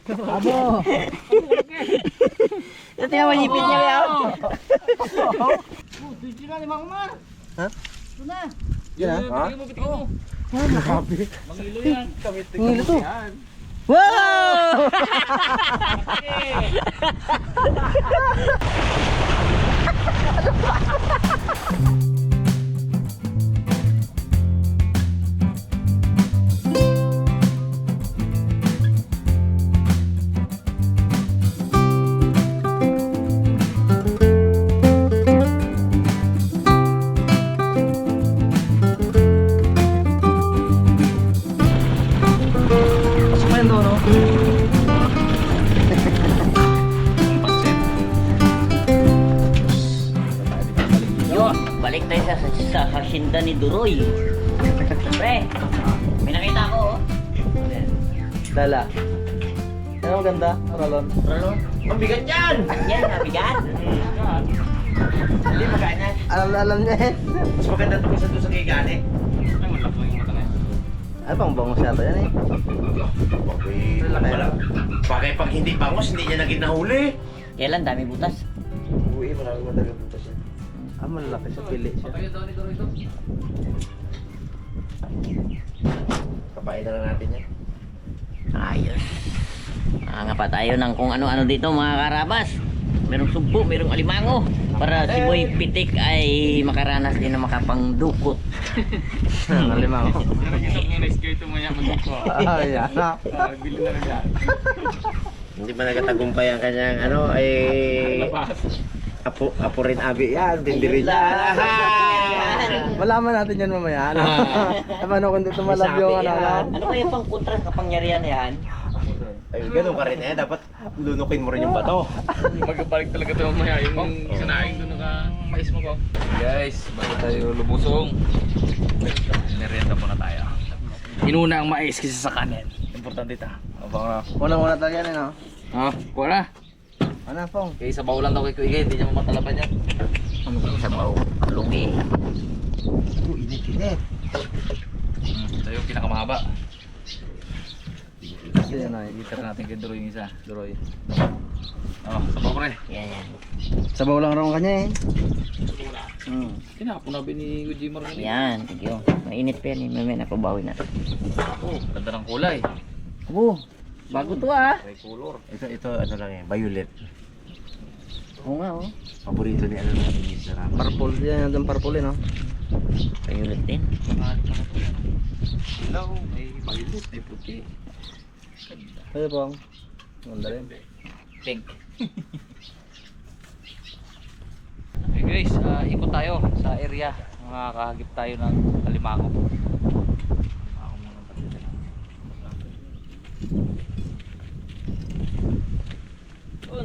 Abo. Ito yung malipit niya yan. Dito na limang mar. Ha? Ito na. Yan ha? Makabi. Mangilo yan. Ngilo to. Wow! Balik tayo sa hacienda ni Duroy. Pre, may nakita ako oh. Dala. Ano ang ganda? Rolon. Rolon? Ang bigat yan! Yan, nabigat. Hindi magana. Alam niya eh. Mas maganda ito kaysa doon sa Gigani. Ano pang bangos yata yan eh? Bagay pag hindi bangos, hindi niya naging nahuli. Kailan dami butas? Uy, maraming madagal punta siya. Ah, malaki siya. Pili siya. Kapain na lang natin yan. Ayos. Nga pa tayo ng kung ano-ano dito mga karabas. Merong sumpo, merong alimango. Para si Boy Pitik ay makaranas din na makapangdukot. Nalimang ako. Ah, yan. Hindi ba nagatagumpay ang kanyang ay... Apo rin abi yan, dindirin yan. Malaman natin yan mamaya. Ano? Paano kung dito malabyo ka na? Ano kaya pang kontra kapangyarihan na yan? Ay, ganun ka rin dapat lunukin mo rin yung bato. Magbabalik talaga ito mamaya yung sinaing doon naka-mais mo ko. Guys, bago tayo lubusong, merienda muna tayo. Inuna ang mais kaysa sa kanin. Importante ito. Una-una talaga yan, no? Ha? Kuha na. Ano, Pong? Okay, sabaw lang daw kay Kuya, hindi niya mamatalaban yan. Ano kaya sabaw? Lugi. Init-init. Ito yung pinakamahaba. Kasi yan, ay. Itar natin kay Duroy yung isa. Duroy. Oh, sabaw ko rin. Yan yan. Sabaw lang raw kanya eh. Kinapon na ni Ujimar rin. Yan, thank you. Mainit pa yan eh. Mamaya napabawi na. Oh, ganda ng kulay. Abo, bago to ah. May color. Ito ano lang eh, violet. Oo nga oh. Paborito ni ano natin yung sarap. Purple. Yan, yung purple eh, no? Violet din. Hello, may violet, may puti. Ano, Pong? Ganda rin. Pink. Okay guys, ikot tayo sa area. Makakahagip tayo ng alimango.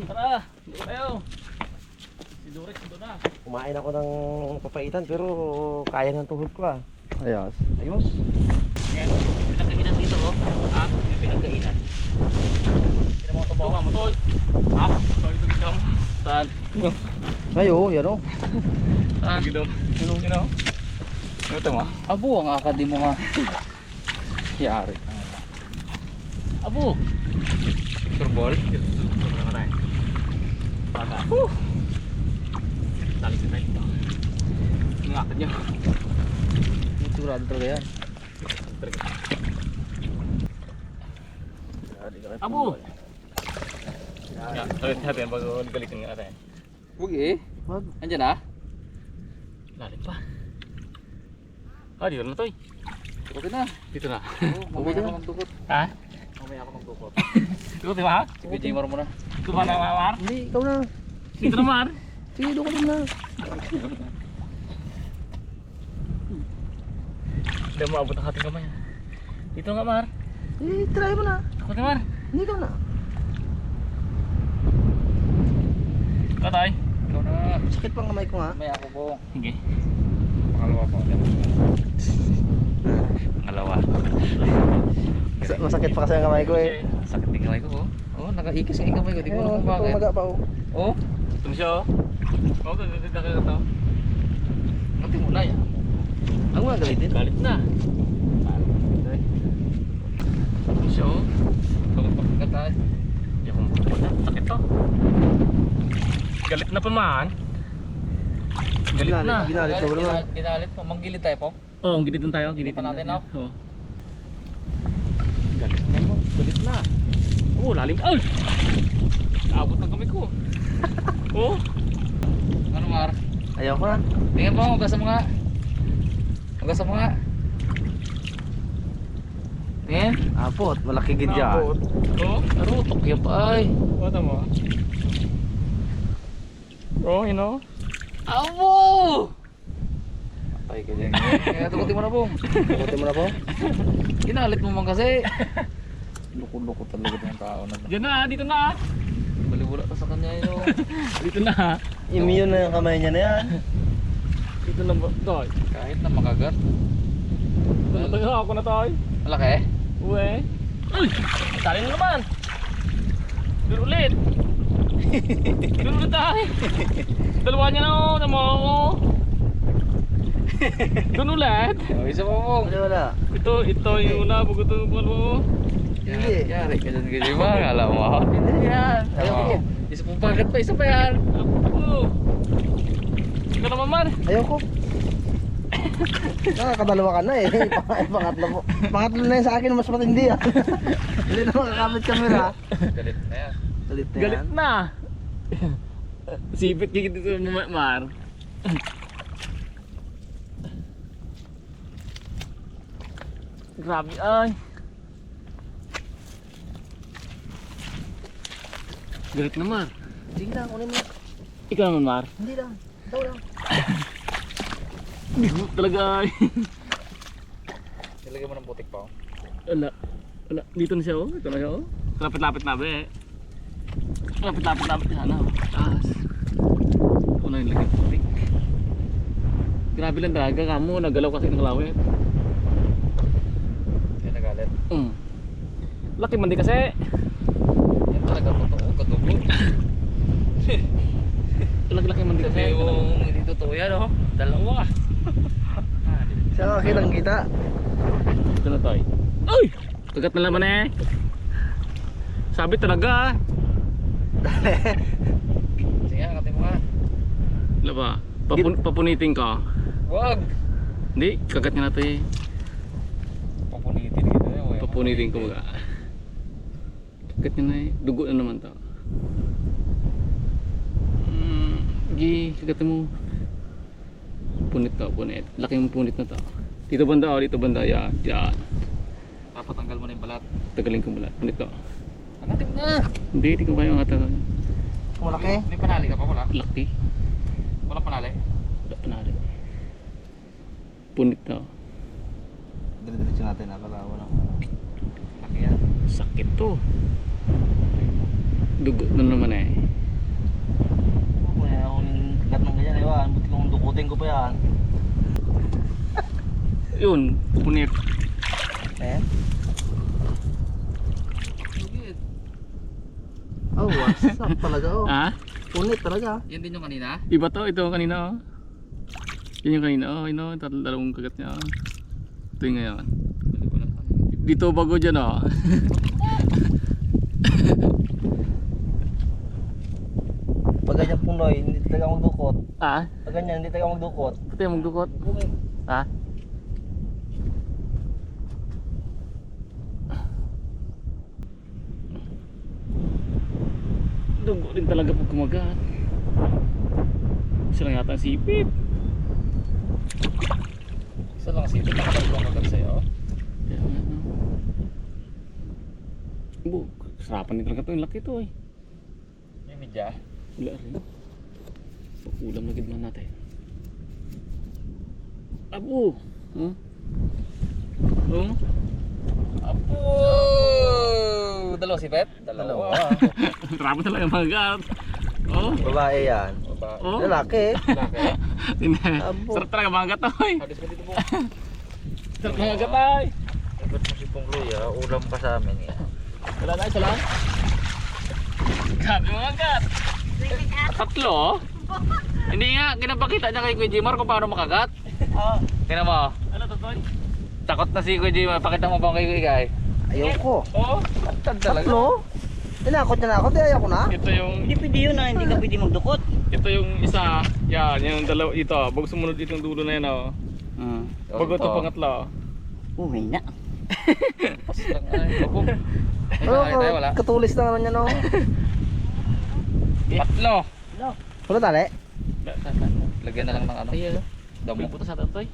Tara, dito tayo. Si Dorex ito na. Kumain ako ng papaitan pero kaya ng tuhod ko ah. Ayos. Ayos. Yan, pinagkainan dito oh. Ah, may pinagkainan. Sino mo ito ba? Matol. Ha? Sorry ito dito. Saan? Ay, oo, yan o. Saan? Dito. Sino? Ito mo? Abo, ang akadi mo nga. Yari. Abo. Turbol. Bata. Tali sa tayo. Ang akad niya. Sigurado talaga yan. Abo! Yan, tuloy natin bago galitin nga natin. Huwag eh. Wag. Andyan na? Lalim pa. Ah, dito na to eh. Dito na. Dito na. Mamaya ako magdukot. Ha? Mamaya ako magdukot. Dukot di ba? Sige, Jimar mo na. Ito ba na, Mar? Hindi, ikaw na. Dito na, Mar? Sige, doon ka na. Hindi mo abot ang ating kamay. Dito nga, Mar. Eh, try mo na. Ako na, Mar. Hindi, ikaw na. Katay. Ikaw na. Sakit pang kamay ko nga. May ako po. Sige. Pangalawa po. Pangalawa. Masakit pa kasi ang kamay ko eh. Sakit din kamay ko oh. Oh, nakaikis ang kamay ko. Di ko Oo, alam kung bakit. tumaga pa oh. Oh, ito na siya oh. Oh, ganda ka ito. Ngati mo na yan. Ang mga galitin. Galit na. siya oh. Pagkakat tayo. Hindi akong magpunta. Sakit to. Galit na pa man. Galit na. Ginalit ko naman. Ginalit mo. Manggilid tayo po. Oo, oh, ginitin tayo. Ginitin Pa natin, no? Oo. Galit na mo. Galit na. Oh, lalim. Ay! Naabot ng kamay ko. Oh. Ano Mar? Ayaw ko na. Tingnan mo, hugasan mo nga. Hugasan mo nga. Tingnan. Apot, malaki gid yan. Oh, arutok yan pa ay. Wata mo. Oh, you know. Abo! Ay, ganyan. Kaya tukutin mo na po. Buti mo na po. Ginalit mo man kasi. Loko-loko talaga ng tao na. Diyan na, dito na. Balibula ka sa kanya yun. Dito na. Immune na yung kamay niya na yan. Dito na ba? Toy. Kahit na makagat. Tayo ako na toy. Malaki eh. Uwe. Uy! Tali na naman. Doon ulit. Doon ulit tayo. Dalawa niya na oh. Tama ako. Doon ulit. Oh, isa pa po. Wala. Ito yung una. Bago ito yung mo. Hindi. Yari ka dyan ganyan ba? Alam mo. Hindi yan. Ayaw ko. Isa pong pagat pa. Isa pa yan. Ako. Ikaw naman man. Ayaw ko. Nakakadalawa ka na eh. Pangatlo po. Pangatlo na yun sa akin, mas matindi ah. Hindi na makakapit camera. Galit na yan. Galit na Galit yan. na. Sipit kikit dito Mar. Grabe ay. Galit na Mar. Sige lang, kunin mo. Ikaw naman Mar. Hindi lang. Ikaw lang. Bigo talaga ay. Nilagay mo ng butik pa. Wala. Wala. Dito na siya oh. Ito na siya oh. Lapit-lapit na be. Lapit-lapit na sana oh. Taas. Ako na yung lagay ng putik. Grabe lang talaga kamo. Nagalaw kasi ng kalawit. Kaya nagalit. Laki man di kasi. Yan talaga totoo. Kadugo. Laki man di kasi. Sabi yung hindi totoo yan oh. Dalawa. Siya kitang kita. Ito na tayo. Uy! Kagat na naman eh. Sabi talaga. Sige, angkatin mo nga. Wala ba? Papunitin ka. Wag! Hindi, kagat nga natin eh. Papunitin kita yun. Papunitin ko mga. Kagat niya na eh. Dugo na naman to. Gi, kagat mo. Punit to, punit. Laki mong punit na to. Dito banda oh, dito banda. Yan, yan. Papatanggal mo na yung balat. Tagalin ko balat. Punit to. Angkatin mo na! Hindi, di ko kaya nga ito. Malaki. May panali ka pa wala? Laki. Wala panali? Wala panali. Punit to. Dali-dali natin na para wala. Laki yan. Sakit to. Dugo na naman eh. Kung akong kagat ng ganyan, ewan. Buti kong dukutin ko pa yan. Yun, punit. Eh? Lugit. Oh, wasak talaga oh. Ah? Punit talaga. Yan din yung kanina? Iba to, ito kanina oh. Yan yung kanina oh, yun oh, dalawang kagat niya oh. Ito yung ngayon. Balik ko lang. Dito bago dyan oh. Pag ganyan punoy, hindi talaga magdukot. Ah? Pag ganyan, hindi talaga magdukot. Ito yung magdukot. Ah? Dugo din talaga pag kumagat. Isa lang yata ang sipit. Isa lang kasi ito. Nakadalawang kagat sa'yo. Kaya nga no. Bu, sarapan din talaga ito. Yung laki ito eh. May midya. Wala rin. Ulam na gidman natin. Abo! Huh? Oh? Apo! Dalawa si Pet? Dalawa. Marami talaga yung magat. Oh? Babae yan. Babae. Oh? Lalaki. Laki. Sarap talaga magat ay. Hadis mo dito po. Sarap na magat ay. Ikot mo si Pong Luya. Ulam pa sa amin. Wala na, isa lang. Grabe mga magat. Tatlo? Hindi nga, kinapakita niya kay Kuya Jimar kung paano makagat. Ah, Tingnan mo. Ano to, Toy? Takot na si Kuya Jimar. Pakita mo ba kay Kuya Guy? Ayoko. Oo, tad talaga. Tatlo? Tinakot niya na ako, di ayoko na. Ito yung, Hindi pwede yun na hindi ka pwede magdukot. ito yung isa. Yan, yung dalawa ito. Bago sumunod itong dulo na yan oh. Bago ito pangatlo. Uy na. Pas lang ay. Opo. Pero Tayo wala. katulis na naman yan oh. Tatlo. Wala tali? Lagyan na lang ng ano. Ayan. Damo. Pupunta sa tatay.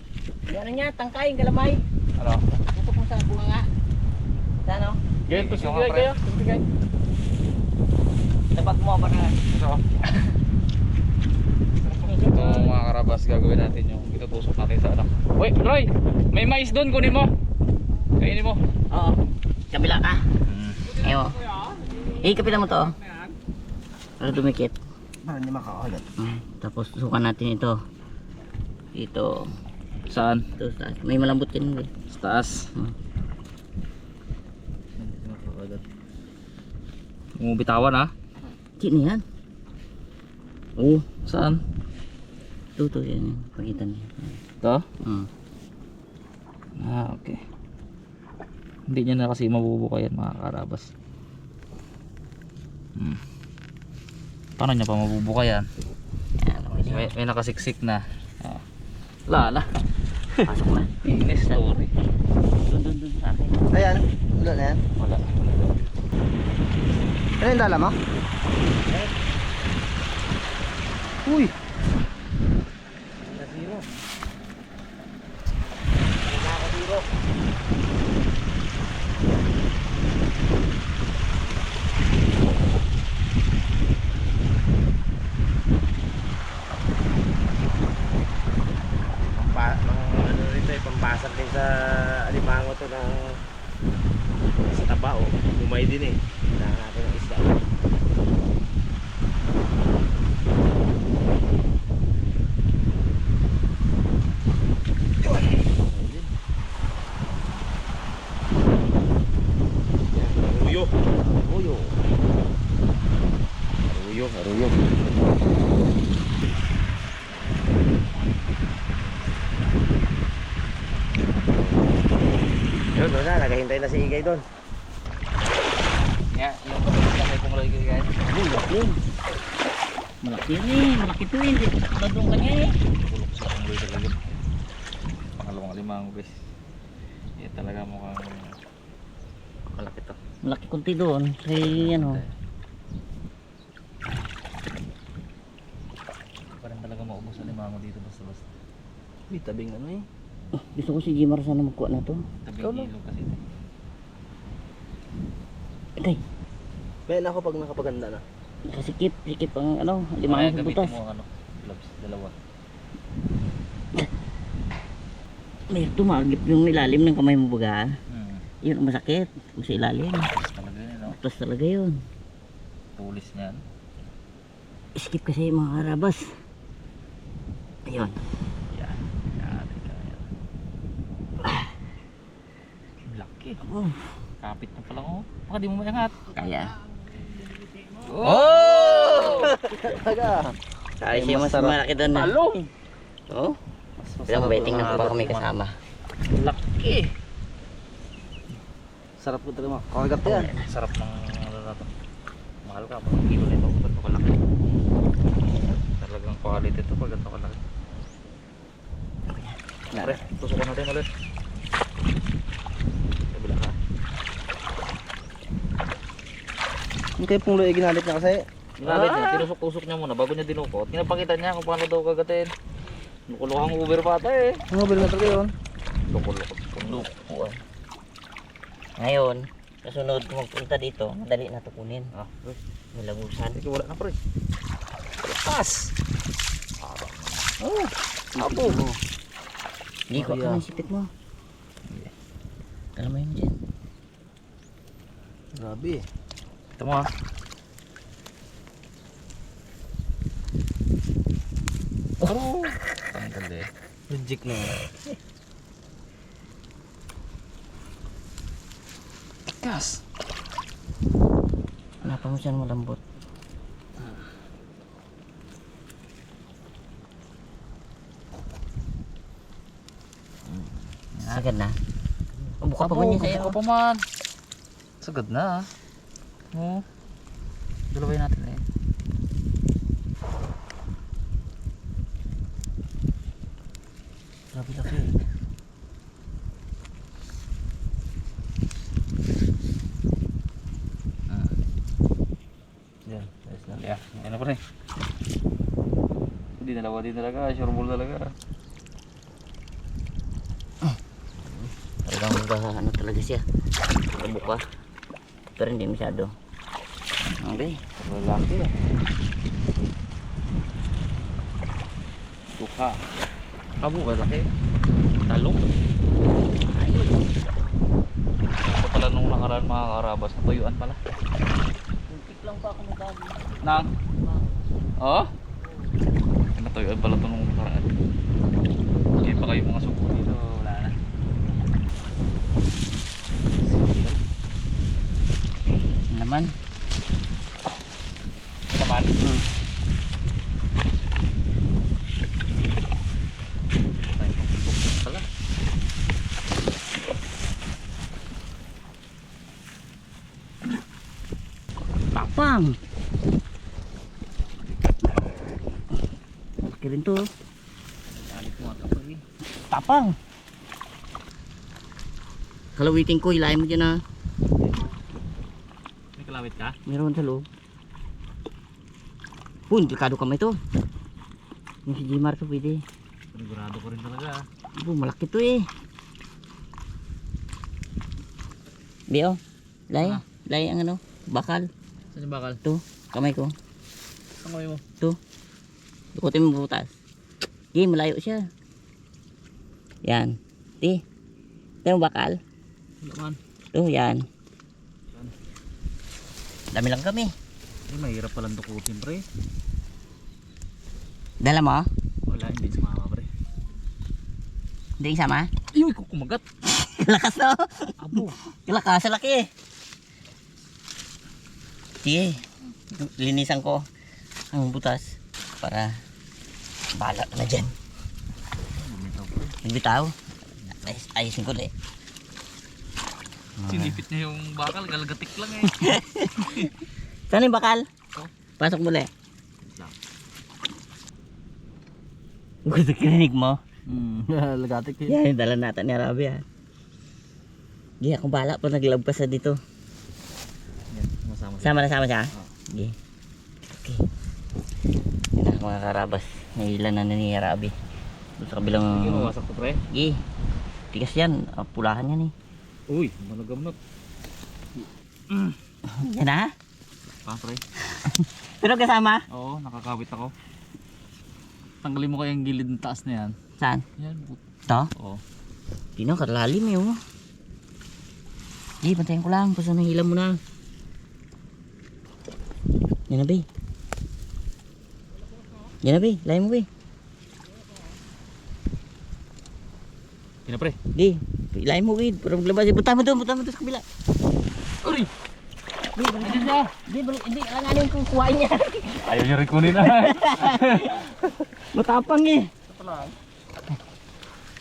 Ano niya, tangkay, galamay. Ano? Tutok mo sa bunga nga. Sa ano? Ganyan to Yung sige mga kaya. Sige. Dapat mo ba na? Ito mga karabas, gagawin natin yung itutusok natin sa anak. Wait, Roy. May mais doon, kunin mo. Kainin mo. Oo. Kabila ka. Eyo. Kapitan mo to. Para dumikit. Para hindi makakagat. Tapos susukan natin ito. Dito. Saan? Ito sa taas. May malambot yan. Sa taas. Umubitawan ha? Sino yan? Oo. Saan? Ito yan. Pagitan niya. Ito? Hmm. Ah, okay. Hindi niya na kasi mabubuka yan mga karabas. Paano niya pa mabubuka yan? Yan. Okay. May nakasiksik na. Ah. Lala. Pasok na. Inis story. Dun sa akin. Ayan, wala na yan. Wala. Ano yung dala mo? Uy! Ano rito eh, pambasag din sa alimango to ng sa taba o umay din eh. Kailangan natin ng isda. Aruyo. Aruyo. Aruyo, aruyo. Yun, wala, naghahintay na si Igay doon. Nga, yung kapatid na kay Pungloy guys. Malaki yan eh. Malaki to eh. Dadong ka niya eh. Tulog sa Pungloy talaga. Pangalawang alimango guys. Yan talaga mukhang malaki to. Malaki kunti doon. Sa ano. Parang talaga maubos ang limango dito basta-basta. Uy, tabing ano eh. Gusto ko si Jimar sana magkuha na to. Tabing ilog kasi ito. Okay. Bayan ako pag nakapaganda na. Nakasikip. Sikip ang ano. Kaya Limangan sa gamitin butas. mo ang ano, gloves, dalawa. May tumagip yung ilalim ng kamay mo baga. Hmm. Yun ang masakit. Kung sa ilalim. Tapos talaga yun, no? Plus talaga yun. Tulis niyan. Skip kasi mga karabas. Ayun. Yan. Yan. Yan. Laki. Oh. Kapit na pala ko. Baka di mo mayangat. Kaya. Oh! Taga. Ay, siya mas malaki doon na. Oh. Ilang waiting na pa kami kasama. Laki. Sarap ko talaga. Kakagat yan. Sarap ng ano na to. Mahal ka. Pag kilo na ito. Ba't ito kalaki? Talagang quality ito pag ito kalaki. Pre, tusukan natin ulit. Kabila ka. Yung kay Pungloy ginalit niya kasi. Ginamit niya, tinusok-tusok niya muna bago niya dinukot. Pinapakita niya kung paano daw kagatin. Lukulukang Uber pa ata eh. Ano ba na talaga yun? Lukulukot. Lukulukot. Ngayon, kasunod kung magpunta dito, madali na to kunin. Ah, Nilagusan. sige wala na pre. Lepas. Oh. Abo. Hindi ko Kaya. ang sipit mo. Alam mo yun dyan. Grabe eh. Ito mo ah. Oh. Tanggal eh. Reject na yun. Tikas. Hanapan mo siya ng malambot. Agad na. Buka pa man niya sa'yo. Buka pa man. Sagad na. Oo. Dalaway natin eh. Grabe laki. Yan, ayos na. Yeah, yan na pa rin. Hindi dalawa din talaga, sure ball talaga. Talagang ano talaga siya. Buka. Pero hindi masyado. Okay. Lalaki ah. Tuka. Abo ka laki. Talong. Ayun. Ito pala nung nakaraan mga karabas. Natuyuan pala. Muntik lang pa ako nagbago. Nang? Oo? Natuyuan pala ito nung nakaraan. Hindi pa kayo mga suko dito. Wala na. Naman. Naman. Pala. Tapang. Laki rin to. Alit mo ata pa eh. Tapang. Kalawitin ko, hilahin mo dyan ah. May kalawit ka? Meron sa loob. Delikado kamay to. Yung si Gmar to pwede. Panigurado ko rin talaga. Malaki to eh. Bio, lay. Ah. Lay ang ano, bakal. Saan yung bakal? To, kamay ko. Saan kamay mo? To. Dukutin mo butas. Di, malayo siya. Yan. Di. Ito yung bakal. Wala man. To, yan. Dami lang kami. Eh, mahirap palang dukutin pre. Dala mo? Wala, hindi sumama pre. Hindi isama? Ayuy, kumagat. Lakas no? Abo. Lakas, laki eh. Sige. Linisan ko ang butas para bahala ka na dyan. Bumitaw pre. Nagbitaw. Ayusin ko ulit. Sinipit niya yung bakal, galgatik lang eh. Saan yung bakal? Ito. Pasok muli. lang. Gusto kininig mo? Lagatik yun. Yan yung dala natin ni Arabi ha. Sige, akong bahala pa naglabas na dito. Yan, masama siya. Sama na sama siya? Oo. Sige. Okay. Yan na mga karabas. Nahilan na ni Arabi. Doon sa kabilang... Sige, mawasak ko pre. Sige. Tigas yan. Pulahan yan eh. Uy, managamnot. Yan na? Pa pre. Pero kasama? Oo, nakakawit ako. Tanggalin mo kayang gilid ng taas na yan. Saan? Yan, Ito? oo. Di na, karalalim eh oh. Sige, pantayin ko lang. Basta nahilan mo na. Yan na be. Yan na be. Layan mo be. Yan na pre. Sige. Layan mo be. Parang labas. Punta mo doon sa kabila. Uy! Be, balikin siya. Be, hindi. Alanganin kong kuhain niya. Ayaw niya rin kunin na. Matapang eh.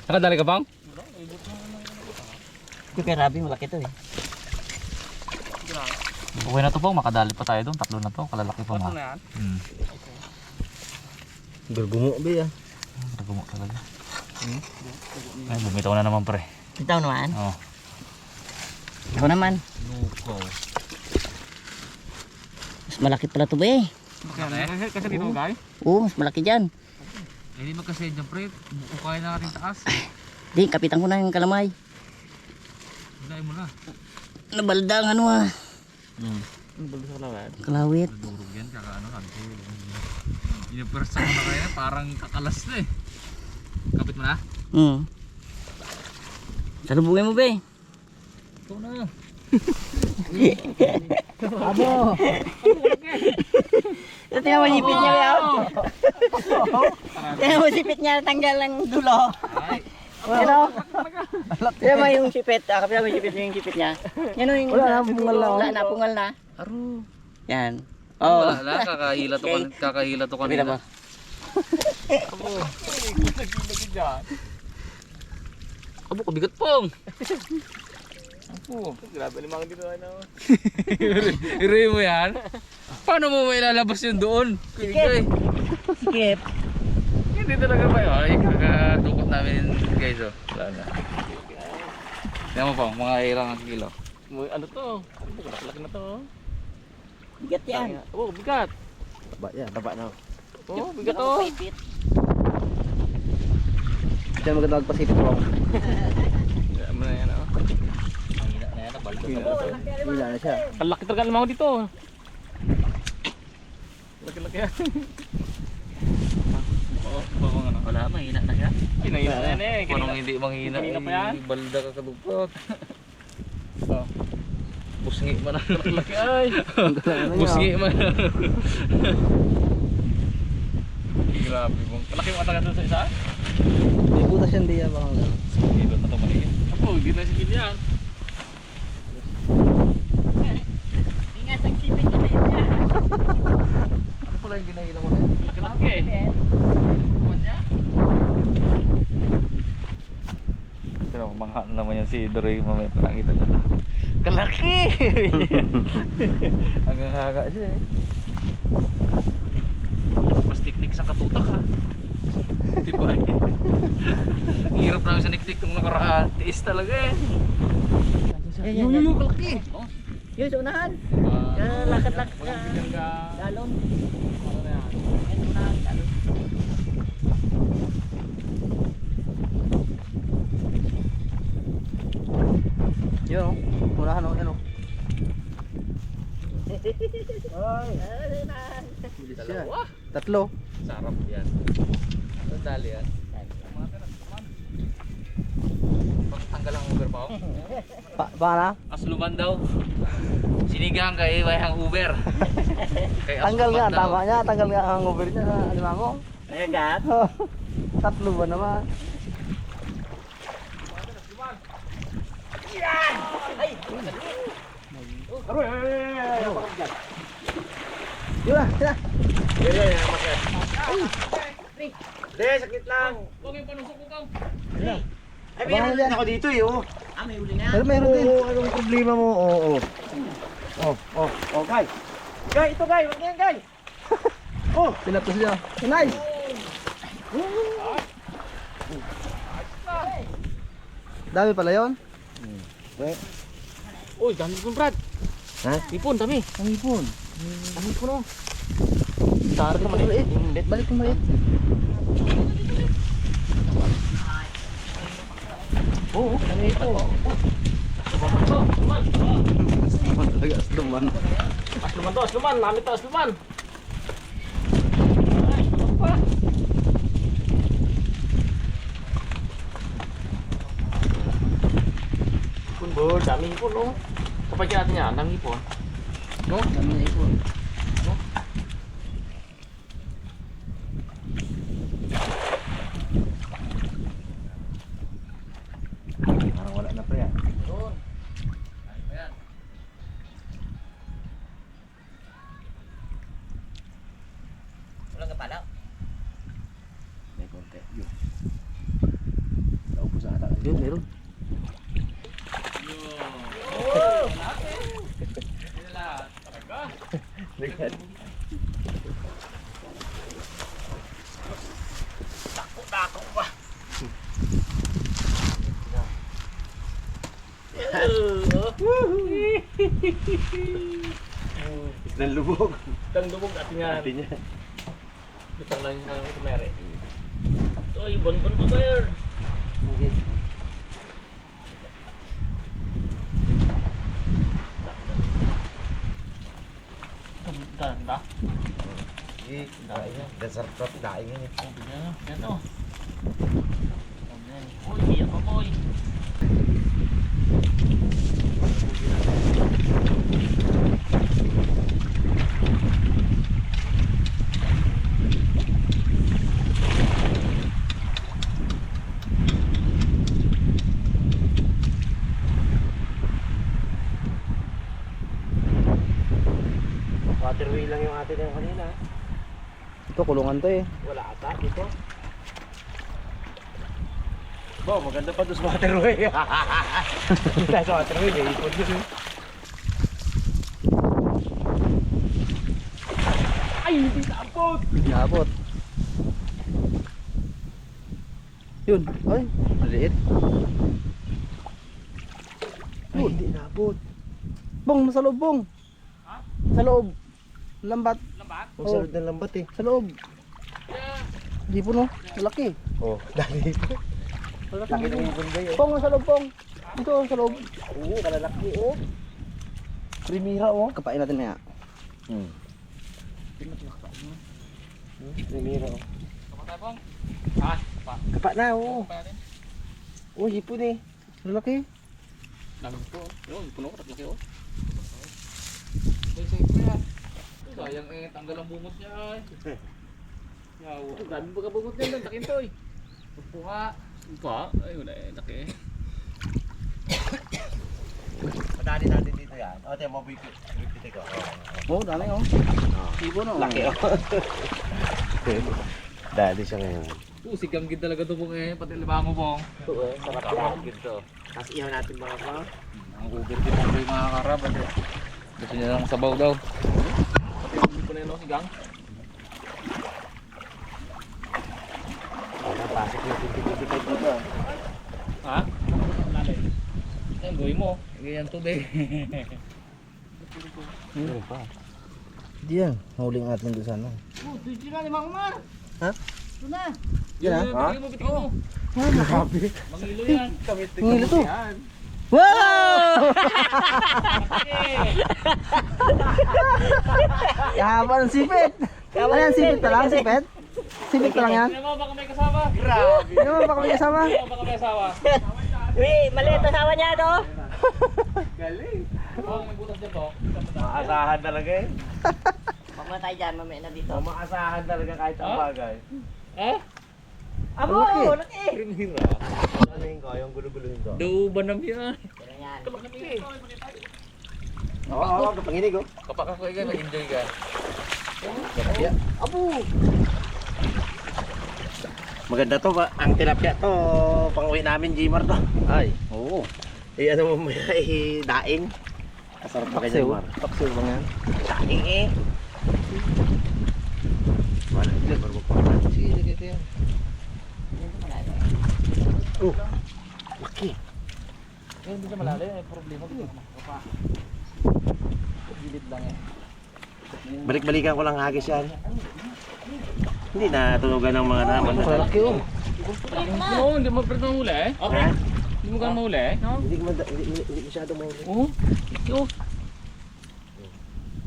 Nakadali ka bang? Kaya Rabi, malaki to eh. Okay na to po, makadali pa tayo doon. Tatlo na to, kalalaki pa mga. Gargumo ba yan? Nagumo talaga. Ay, bumitaw na naman pre. Ito naman. Oo. Ako naman. Lukaw. Mas malaki pala to ba eh. Kasi dito guys? Oo, mas malaki dyan. Hindi magkasaya dyan pre. Ukay na natin taas. Di, kapitan ko na yung kalamay. Hinay mo na. Nabalda ang ano ah. Bago sa kalawat. Kalawit. Nadurog yan, kakaano sabi ko. Yung persa mo na kaya, parang kakalas na eh. Kapit mo na? Salubungin mo ba eh. Ito na. Abo! Tingnan mo sipit niya ba? Tingnan mo sipit niya, tanggal ang dulo. Pero, tingnan mo yung sipit. Kapila mo yung sipit niya. Yan o yung... Wala na, pungal na. Wala na, pungal na. Aro. Yan. Wala na, kakahila to Kapila kanina. mo. Abo, kabigat pong. Apo. Grabe limang dito na. Iruin mo yan? Paano mo ilalabas yun doon? Kuya. Sikip. Hindi talaga ba yun? Ay, kakadukot namin guys oh. Wala na. Tingnan mo po, mga irang kilo. Ano to? Laki na to. Bigat yan. Oh, bigat. Taba yan. Taba na. Oh, bigat to. Pait-pait. Diyan maganda magpasipit mo. Ano na yan, oh. Mahina na yan, baldo sa Hila. baldo. Hila na siya. Ang laki talaga limang dito. Laki-laki yan. Bakong ano? Wala, mahina na siya. Pinahina na yan eh. Anong hindi manghina? Kanina pa yan? Balda ka kadugtot. Oh. Busngi man na. Laki ay. Busngi man. Grabe mo. Laki mo talaga doon sa isa? May butas yan diya baka lang. Kilo na to maliit. Apo, hindi na sigil yan. Ingat ang sipit na yun niya. Ano pala yung ginahila mo na yun? Laki-laki eh. Pero mangha na naman yan si Doray mamaya pa nakita niya. Kalaki! Hanggang haga siya eh. Mas tiknik sa katutak ha. Diba eh? Ang hirap namin sa niktik nung nakaraan. Tiis talaga eh. Yung kalaki. Yun, sa unahan. Lakad-lakad ka. Magbigan ka. Dalon. Ano na yan? Yan, unahan. Dalon. Yun o. Unahan o. Yan o. Bilis siya. Tatlo. Sarap yan. Ano dali yan? Tanggal ang Uber pa ako. Baka na? Asluman daw. Sinigang kay Wayang Uber. Kay Tanggal nga. Asluman daw. Tama niya. Tanggal nga ang over niya. Alimango. Nagagat. Tatlo ba naman? Yun na. Yun na. Hindi, sakit lang. Huwag yung panusok ko kang. Ay, meron din ako dito eh. Oh. Ah, may uli na. Pero meron din. Oo, anong problema mo? Oo. Oh, Guy. Guy, ito Guy. Wag yan, Guy. Pinatos niya. Nice. Dami pala yun. Uy, dami ko Brad. Ha? Ipon, dami. Ang ipon. Dami ko no. Balik mo maliit. Balik mo maliit. Oo, dami ito. Talaga asluman. Asluman to, asluman. Namin to, asluman. Ipon bro, dami ipon no. Kapag natin yan, dami ipon. No? Dami na ipon. Parang wala na pre. Walang kapalaw. May konti. Yun. Naubos na ata. Yun, meron. Dako pa. Isang lubog. Itang lubog natin yan. Ate niya. Itang lang yung kumere. Uy, bon-bon pa ba yun? Ganda. Desert crop, daing yun eh. Yan o. Uy, iyak ako boy. Waterway lang yung atin yung kanina. Ito, kulungan to eh. Wala ata dito. Bo, maganda pa doon sa waterway. Dahil sa waterway, may ipon yun eh. Ay, hindi naabot! Hindi abot. Yun. Ay, maliit. Ay, hindi naabot. Bong, nasa loob, Bong. Sa loob. Lambat. Ang sarod ng lambat eh. Sa loob. Hindi po no. Malaki. Oh, dali ito. Laki ng ibon kayo. Bong, nasa loob, Bong. Dito, sa loob. Oo, kalalaki oh. Primira oh. Kapain natin na yan. Primira oh. Tama tayo pong. Kapa na oh. Oh, hipon eh. Malaki. Dami po. Yun, puno ko. Tatlaki oh. Say ko yan. Sayang eh, tanggal ang bungot niya ay. Yawa. Dami ba ka bungot niya? Takin to eh. Pupuha. Pa? Ay, wala eh. Laki eh. Madali natin dito yan. O, tiyan mo, bipiti ko. Oh, dami oh. Ibo no. Laki oh. Dali siya ngayon. Sigang gid talaga to pong eh. Pati libango pong. Oo, sarap Sigang gid to. Tapos ihaw natin mga pa. Ang uber din po yung mga karab. Gusto niya lang sabaw daw. Pati yung ko na yun, sigang. Napasok yung pinti-pinti dito. Ha? Yan, gawin mo. Ganyan tubig. Ano pa? Hindi yan. Huling natin doon sana. Ha? Yan ha? Bitigin mo, bitigin mo. Grabe. Mangilo yan. Ngilo to. Wow! Kahaba ng sipit. Ano yan, sipit na lang? Sipit? Sipit na lang yan? Ano mo, baka may kasama. Ano mo, baka may kasama? Ano, baka may asawa. Uy, maliit asawa niya to. Oh, may butas dyan po. Maasahan talaga eh. Huwag mo tayo dyan, mamaya na dito. Maasahan talaga kahit ang bagay. Ha? Abo, Laki. laki. Primira. Ano yung ko? Yung gulo-guluhin ko. Dauban na yan. Yan. Oo, kapanginig oh. Kapag ako ikaw, nag-enjoy ka. Abo! Maganda to ba? Ang tilapia to, pang-uwi namin, Jimar to. Ay, oo. Eh ano mo maya, daing. Kasarap pa kay Paksiw. Jimar. Paksiw bang yan? Daing eh. Wala, hindi baru magpapala. Sige, sige, sige. Oh, laki. Eh, hindi na malalim. May problema dito. Gilid lang eh. Balik-balikan ko lang hagis yan. Hindi na tunugan ng mga naman. Malaki oh. Oo, hindi mo pwede mahuli eh. Ha? Hindi mo kang mahuli eh. No? Hindi masyado mahuli. Oo. Laki oh.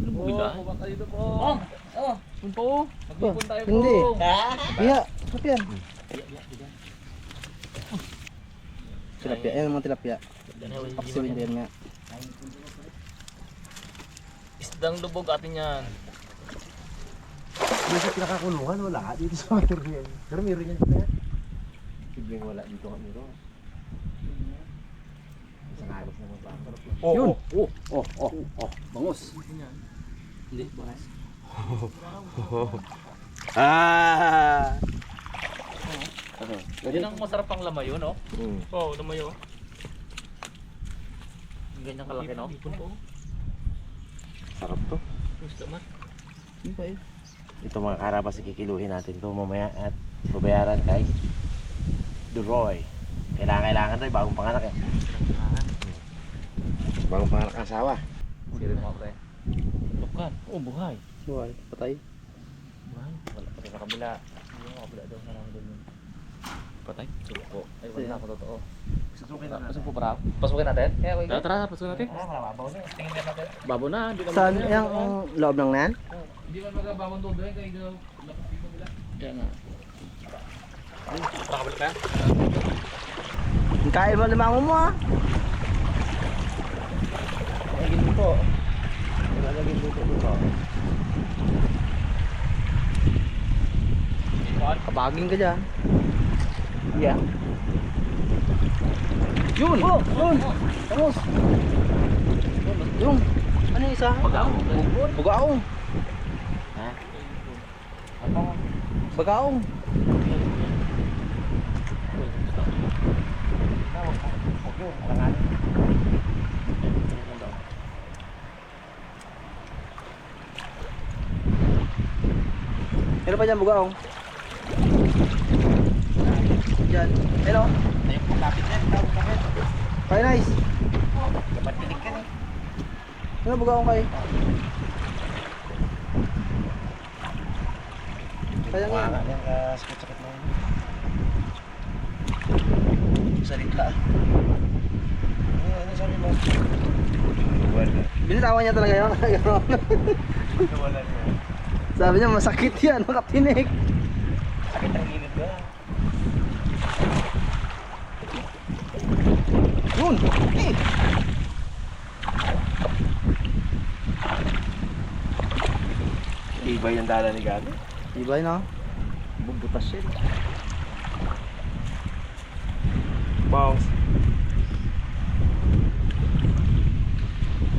Ano mo gila? Baka dito po. Oh. Oh. Yun po. Maglipon tayo po. Hindi. Iya, sarap yan. Tilapia, yan ang mga tilapia. Paksiwin din nga. Isdang lubog atin yan. Dito sa pinakakulungan, wala. Dito sa waterway. Pero meron yan dito. Sibling wala dito kami ro. Isang aros naman pa. Oh, Yun. oh. Bangus. Hindi, bakas. Ah! Yan ang masarap pang lamayo, no? Oo, lamayo. Ganyan kalaki, no? Sarap to. Gusto man. Hindi pa eh. Ito mga karabas, ikikiluhin natin to mamaya at babayaran kay Duroy. Kailangan to, bagong panganak eh. Bagong panganak ang asawa. Siri mo pre. Bukan. Oh, buhay. Buhay, patay. Buhay. Wala pa rin sa kabila. Hindi mo kabila daw. Marami doon yun. Patay? Suko. Ay, wala ako totoo. Pasok po para. Pasukin natin? Kaya, wait. Tara, pasukin natin. Mababaw na. Tingin natin natin. Babo na. Hindi na Saan yung loob ng nan? Hindi man magabawang todo eh. Kaya daw. Lapas dito nila. Yan na. Pakabalik ka? Kaya ba limango mo ah? Lagin dito. Lagin dito. Kabaging ka dyan. Yeah. Yun! Oh! Yun! Vamos! Yung! Ano yung isa? Pag-aong. Bagaong! Ha? Bagaong! Huwag yun, alanganin. Ano pa dyan, bugaong? Dyan. Hello? Ayun po, kapit yan. Kapit. Kaya nice. Dapat tinig ka eh. Ano bugaong kayo? Kaya nga. Wala yan, sakit-sakit na yun. Salita. Ano sabi mo? Wala. Binitawan niya talaga yun. Wala niya. Sabi niya masakit yan, makatinig. Sakit ang gilid ba? Yun! Eh! Ibay ang dala ni Gano. Ibay na. Bubutas yun. Bounce.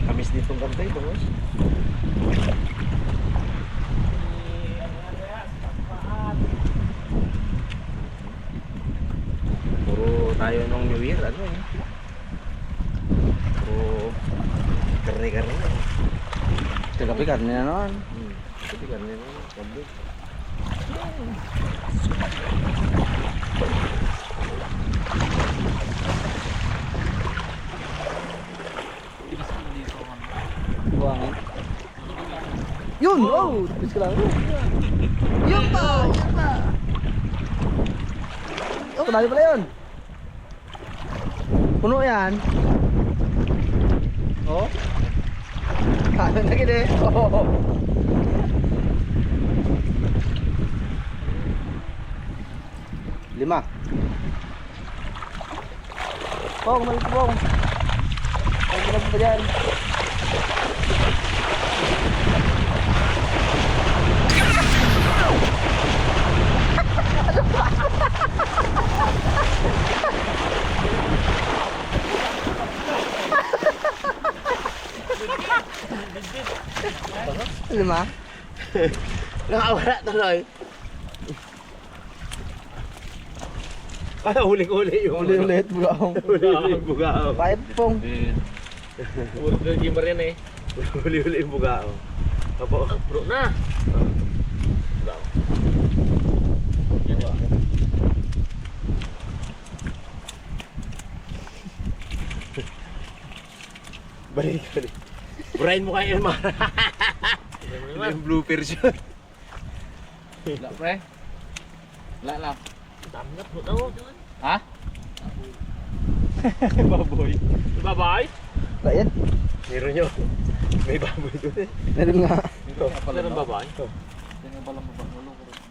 Kamis ditong gantay, boss. Puro tayo nung New Year, ano eh. Puro karne-karne. Kagabi karne na naman. Kasi karne na, kabi. Buangin. Yun! Oh! Tapos ka lang. Yun pa! Yun pa! Oh, malayo pala yun. Puno yan. Oh. Kano na gini. Oh. Lima. Pong, malit pong. Ay, ginag pa dyan. Lima? Nakawala tuloy. Ah, huling-huli yung Ulit-ulit, bugaong. Huli-huli yung bugao. Five pong. Puro ka gamer yan eh. Huli-huli yung bugao. Opo. Bro na. Balik. Burahin mo kayo mga. Yung bloopers yun. Wala pre. Wala lang. Dami na po daw. Ha? Baboy. Bye-bye. Wala yan. Meron nyo. May baboy doon eh. Meron nga. Meron bye-bye. Tingnan pa lang ba? Ulo ko rin.